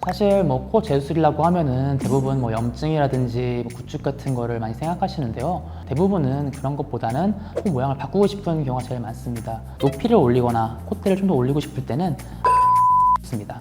사실 코 재수술이라고 하면은 대부분 염증이라든지 구축 같은 거를 많이 생각하시는데요. 대부분은 그런 것보다는 코 모양을 바꾸고 싶은 경우가 제일 많습니다. 높이를 올리거나 콧대를 좀 더 올리고 싶을 때는 좋습니다.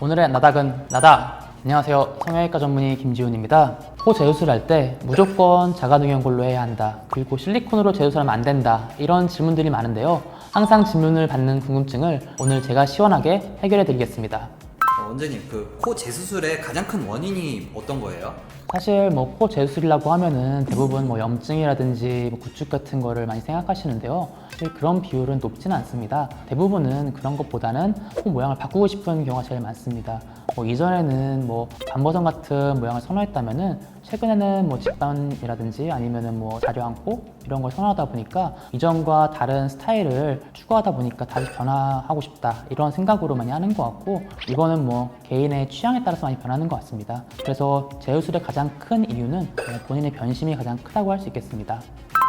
오늘의 나닥은 나다! 안녕하세요. 성형외과 전문의 김지훈입니다. 코 재수술할 때 무조건 자가능형골로 해야 한다. 그리고 실리콘으로 재수술하면 안 된다. 이런 질문들이 많은데요. 항상 질문을 받는 궁금증을 오늘 제가 시원하게 해결해 드리겠습니다. 원장님, 코 재수술의 가장 큰 원인이 어떤 거예요? 사실 코 재수술이라고 하면은 대부분 염증이라든지 구축 같은 거를 많이 생각하시는데요. 사실 그런 비율은 높지는 않습니다. 대부분은 그런 것보다는 코 모양을 바꾸고 싶은 경우가 제일 많습니다. 이전에는 반버선 같은 모양을 선호했다면은 최근에는 직반이라든지 아니면은 자려앉고 이런 걸 선호하다 보니까 이전과 다른 스타일을 추구하다 보니까 다시 변화하고 싶다 이런 생각으로 많이 하는 것 같고, 이거는 개인의 취향에 따라서 많이 변하는 것 같습니다. 그래서 재수술의 가장 큰 이유는 본인의 변심이 가장 크다고 할 수 있겠습니다.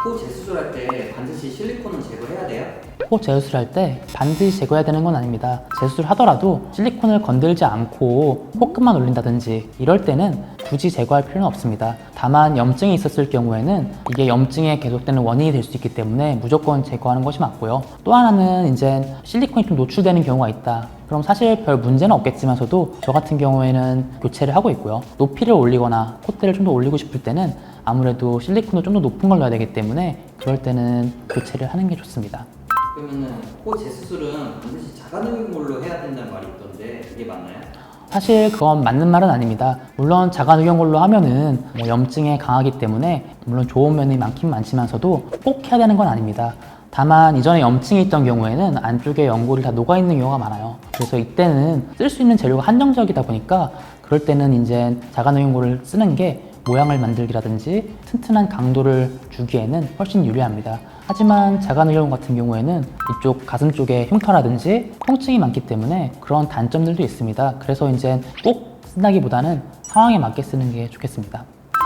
코 재수술할 때 반드시 실리콘은 제거해야 돼요? 코 재수술할 때 반드시 제거해야 되는 건 아닙니다. 재수술 하더라도 실리콘을 건들지 않고 코끝만 올린다든지 이럴 때는 굳이 제거할 필요는 없습니다. 다만 염증이 있었을 경우에는 이게 염증의 계속되는 원인이 될 수 있기 때문에 무조건 제거하는 것이 맞고요. 또 하나는 이제 실리콘이 좀 노출되는 경우가 있다. 그럼 사실 별 문제는 없겠지만서도 저 같은 경우에는 교체를 하고 있고요. 높이를 올리거나 콧대를 좀 더 올리고 싶을 때는 아무래도 실리콘을 좀 더 높은 걸 넣어야 되기 때문에 그럴 때는 교체를 하는 게 좋습니다. 그러면은 코 재수술은 반드시 자가능형골로 해야 된다는 말이 있던데 이게 맞나요? 사실 그건 맞는 말은 아닙니다. 물론 자가능형골로 하면은 염증에 강하기 때문에 물론 좋은 면이 많긴 많지만서도 꼭 해야 되는 건 아닙니다. 다만 이전에 염증이 있던 경우에는 안쪽에 연골이 다 녹아있는 경우가 많아요. 그래서 이때는 쓸 수 있는 재료가 한정적이다 보니까 그럴 때는 이제 자가능형골을 쓰는 게 모양을 만들기라든지 튼튼한 강도를 주기에는 훨씬 유리합니다. 하지만 자가능형 같은 경우에는 이쪽 가슴 쪽에 흉터라든지 통증이 많기 때문에 그런 단점들도 있습니다. 그래서 이제 꼭 쓴다기보다는 상황에 맞게 쓰는 게 좋겠습니다.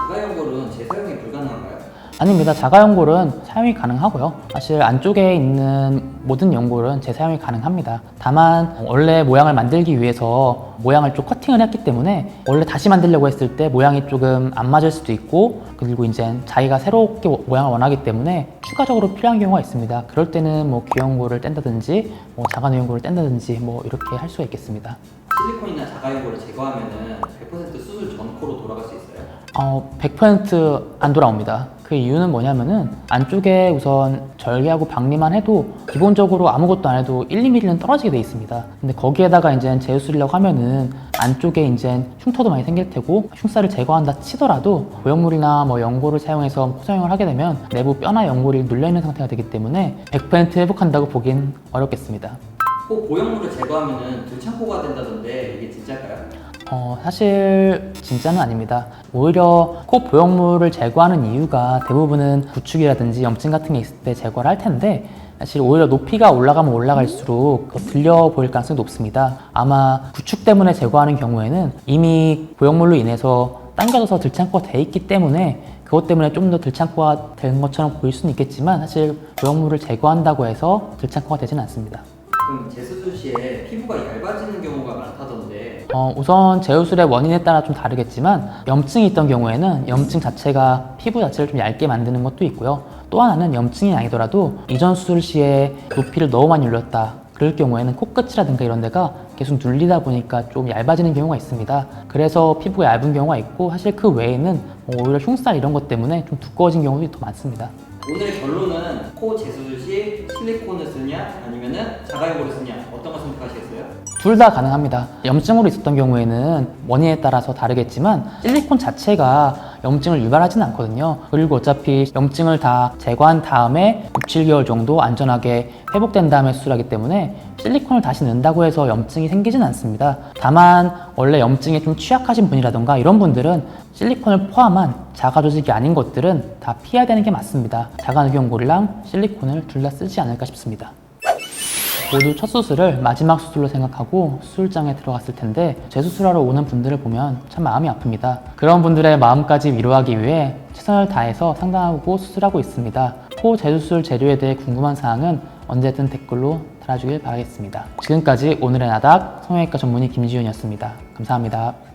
자가연골은 재사용이 불가능한가요? 아닙니다. 자가연골은 사용이 가능하고요. 사실 안쪽에 있는 모든 연골은 재사용이 가능합니다. 다만 원래 모양을 만들기 위해서 모양을 좀 커팅을 했기 때문에 원래 다시 만들려고 했을 때 모양이 조금 안 맞을 수도 있고, 그리고 이제 자기가 새롭게 모양을 원하기 때문에 추가적으로 필요한 경우가 있습니다. 그럴 때는 귀연골을 뗀다든지 자가능형골을 뗀다든지 이렇게 할 수가 있겠습니다. 실리콘이나 자가연골을 제거하면은 100% 수술 전 코로 돌아갈 수 있어요? 100% 안 돌아옵니다. 그 이유는 뭐냐면은 안쪽에 우선 절개하고 박리만 해도 기본적으로 아무것도 안 해도 1, 2mm는 떨어지게 돼 있습니다. 근데 거기에다가 이제 재수술이라고 하면은 안쪽에 이제 흉터도 많이 생길 테고 흉살을 제거한다 치더라도 고형물이나 연골을 사용해서 포성형을 하게 되면 내부 뼈나 연골이 눌려있는 상태가 되기 때문에 100% 회복한다고 보긴 어렵겠습니다. 코 고형물을 제거하면은 들창코가 된다던데 이게 진짜일까요? 사실 진짜는 아닙니다. 오히려 코 보형물을 제거하는 이유가 대부분은 구축이라든지 염증 같은 게 있을 때 제거를 할 텐데, 사실 오히려 높이가 올라가면 올라갈수록 더 들려 보일 가능성이 높습니다. 아마 구축 때문에 제거하는 경우에는 이미 보형물로 인해서 당겨져서 들창코가 돼 있기 때문에 그것 때문에 좀 더 들창코가 된 것처럼 보일 수는 있겠지만 사실 보형물을 제거한다고 해서 들창코가 되지는 않습니다. 그럼 재수술 시에 피부가 얇아지는 경우가 많다던데 우선 재수술의 원인에 따라 좀 다르겠지만 염증이 있던 경우에는 염증 자체가 피부 자체를 좀 얇게 만드는 것도 있고요. 또 하나는 염증이 아니더라도 이전 수술 시에 높이를 너무 많이 올렸다. 그럴 경우에는 코끝이라든가 이런 데가 계속 눌리다 보니까 좀 얇아지는 경우가 있습니다. 그래서 피부가 얇은 경우가 있고, 사실 그 외에는 오히려 흉살 이런 것 때문에 좀 두꺼워진 경우도 더 많습니다. 오늘의 결론은 코 재수술 시 실리콘을 쓰냐 아니면은 자가연골을 쓰냐 어떤 거 선택하시겠어요? 둘 다 가능합니다. 염증으로 있었던 경우에는 원인에 따라서 다르겠지만 실리콘 자체가 염증을 유발하지는 않거든요. 그리고 어차피 염증을 다 제거한 다음에 6, 7개월 정도 안전하게 회복된 다음에 수술하기 때문에 실리콘을 다시 넣는다고 해서 염증이 생기진 않습니다. 다만 원래 염증에 좀 취약하신 분이라던가 이런 분들은 실리콘을 포함한 자가 조직이 아닌 것들은 다 피해야 되는 게 맞습니다. 자가능형골이랑 실리콘을 둘 다 쓰지 않을까 싶습니다. 모두 첫 수술을 마지막 수술로 생각하고 수술장에 들어갔을 텐데 재수술하러 오는 분들을 보면 참 마음이 아픕니다. 그런 분들의 마음까지 위로하기 위해 최선을 다해서 상담하고 수술하고 있습니다. 코 재수술 재료에 대해 궁금한 사항은 언제든 댓글로 달아주길 바라겠습니다. 지금까지 오늘의 나닥 성형외과 전문의 김지윤이었습니다. 감사합니다.